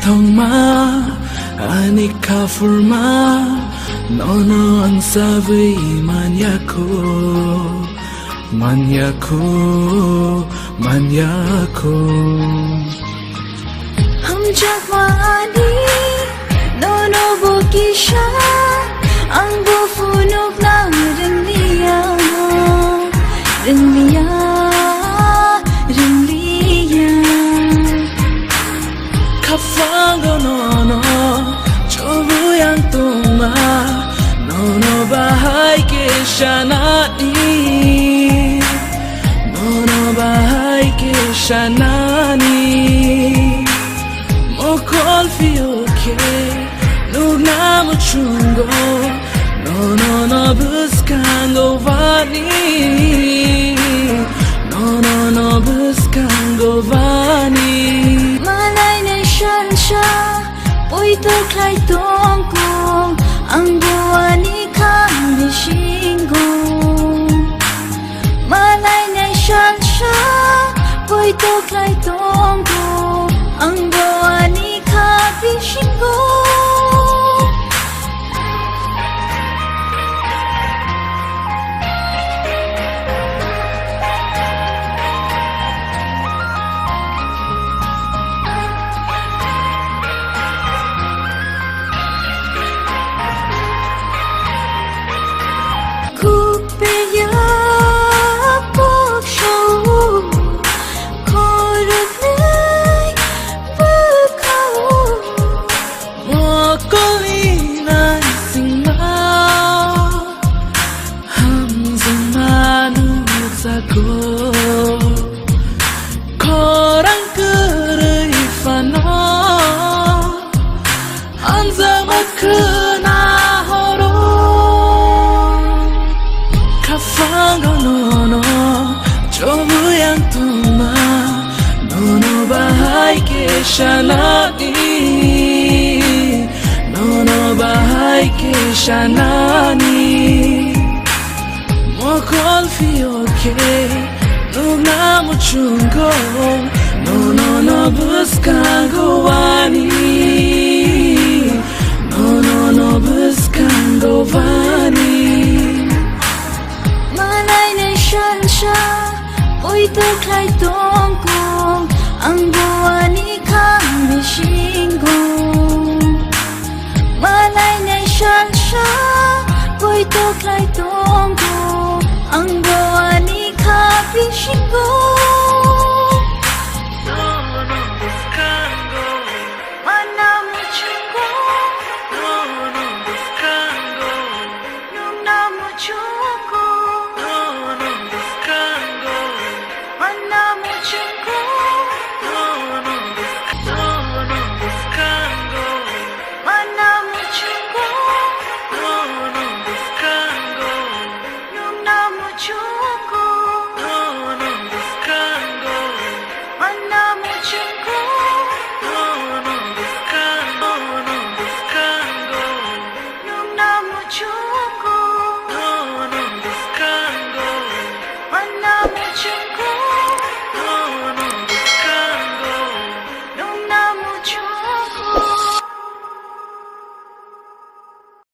thongma ani kafurma nono ang sabi manyako हम jagmani nono bukisha ang bufunok ng rinliya kafango nono chobuyang tuma nono bahay keshanani nono bahay keshanani mokol fioke nugna muchungo no buscando vani no buscando vani malay na siya po'y tuklay tongkong ang buwan ikang bisingong malay na siya po'y tuklay tongkong ang buwan ikang bisingong Korang kerifano Anzamat kena horo Kafango nono Jomu yang tuma Nono bahay keshanani Nono bahay keshanani Mokol fioke Nugna muchungo No buscando vani No buscando vani malay na siya po'y tuklay tongkong ang buwan ikang bisingong malay na siya po'y tuklay tongkong ang buwan ikang bisingong Chu